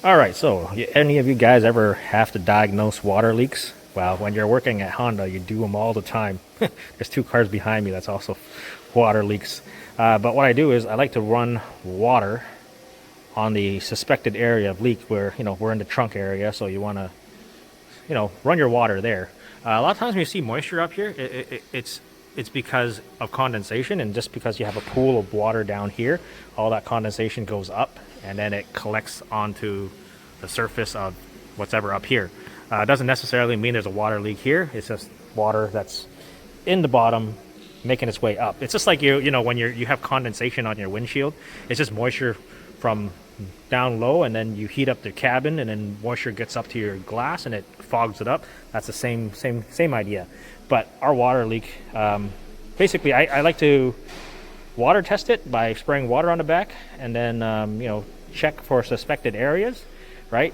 All right, so any of you guys ever have to diagnose water leaks? Well, when you're working at Honda, you do them all the time. There's two cars behind me that's also water leaks. But what I do is I like to run water on the suspected area of leak where, we're in the trunk area, so you want to, run your water there. A lot of times when you see moisture up here, it's because of condensation, and just because you have a pool of water down here, all that condensation goes up and then it collects onto the surface of whatever up here. It doesn't necessarily mean there's a water leak here. It's just water that's in the bottom making its way up. It's just like when you have condensation on your windshield. It's just moisture from down low, and then you heat up the cabin, and then moisture gets up to your glass and it fogs it up. That's the same idea. But our water leak, basically, I like to water test it by spraying water on the back, and then check for suspected areas, right?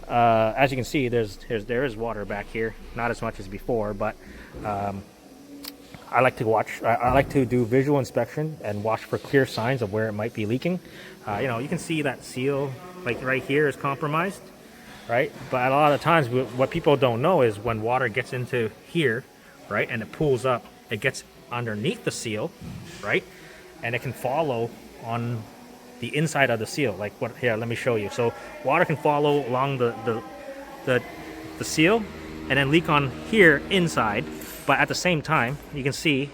As you can see, there is water back here, not as much as before, but I like to do visual inspection and watch for clear signs of where it might be leaking. You can see that seal, like right here, is compromised, right? But a lot of times, what people don't know is when water gets into here, right, and it pools up, it gets underneath the seal, right, and it can follow on the inside of the seal. Like what? Here, let me show you. So water can follow along the seal and then leak on here inside. But at the same time, you can see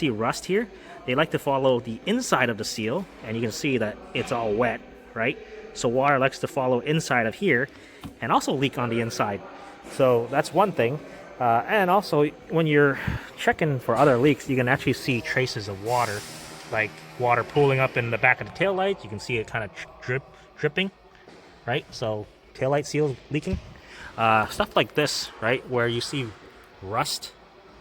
rust here. They like to follow the inside of the seal, and you can see that it's all wet, right? So water likes to follow inside of here and also leak on the inside. So that's one thing. And also, when you're checking for other leaks, you can actually see traces of water, like water pooling up in the back of the taillight. You can see it kind of dripping, right? So taillight seal leaking. Stuff like this, right, where you see rust,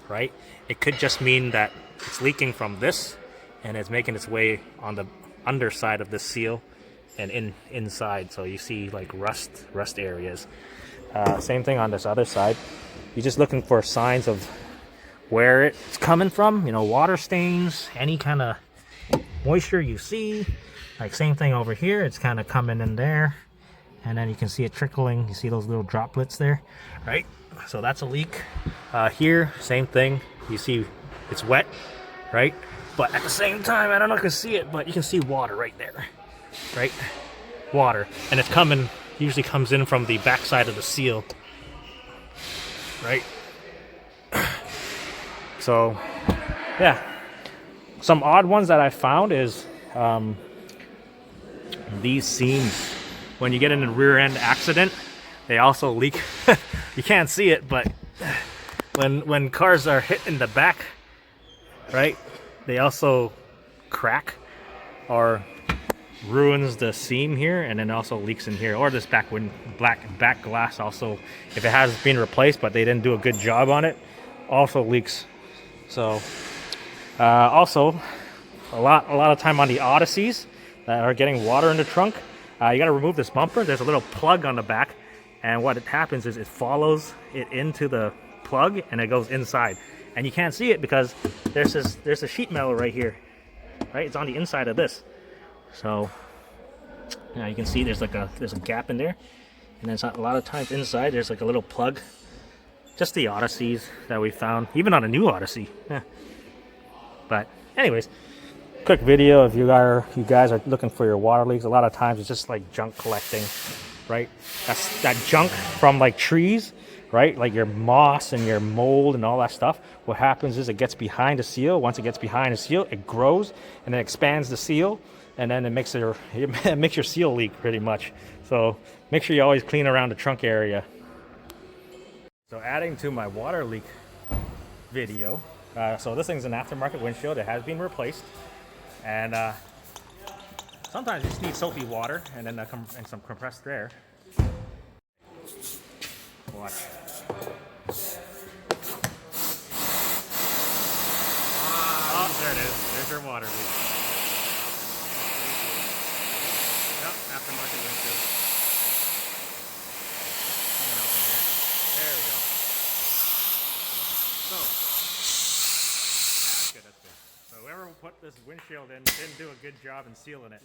right? It could just mean that it's leaking from this and it's making its way on the underside of the seal and inside. So you see like rust areas. Same thing on this other side. You're just looking for signs of where it's coming from, water stains, any kind of moisture you see. Like same thing over here, it's kind of coming in there, and then you can see it trickling. You see those little droplets there, right? So that's a leak. Here, same thing. You see it's wet, right? But at the same time, I don't know if you can see it, but you can see water right there, right? Water, and it's usually comes in from the backside of the seal, right? So, yeah. Some odd ones that I found is these seams. When you get in a rear end accident, they also leak. You can't see it, but when cars are hit in the back, right, they also crack or ruins the seam here, and then also leaks in here. Or this back glass also, if it has been replaced but they didn't do a good job on it, also leaks. So also a lot of time on the Odysseys that are getting water in the trunk, you got to remove this bumper. There's a little plug on the back, and what happens is it follows it into the plug and it goes inside, and you can't see it because there's a sheet metal right here, right? It's on the inside of this. So now you can see there's a gap in there, and then a lot of times inside there's like a little plug. Just the Odysseys that we found, even on a new Odyssey. Yeah. But anyways, quick video if you guys are looking for your water leaks. A lot of times it's just like junk collecting, right? That's that junk from like trees, right? Like your moss and your mold and all that stuff. What happens is it gets behind the seal. Once it gets behind the seal, it grows and then expands the seal, and then it makes your seal leak pretty much. So make sure you always clean around the trunk area. So adding to my water leak video, so this thing's an aftermarket windshield. It has been replaced, and sometimes you just need soapy water and then and some compressed air. Watch. Oh, there it is. There's your water leak. Yep, aftermarket windshield. There we go. So, yeah, that's good. So whoever put this windshield in didn't do a good job in sealing it.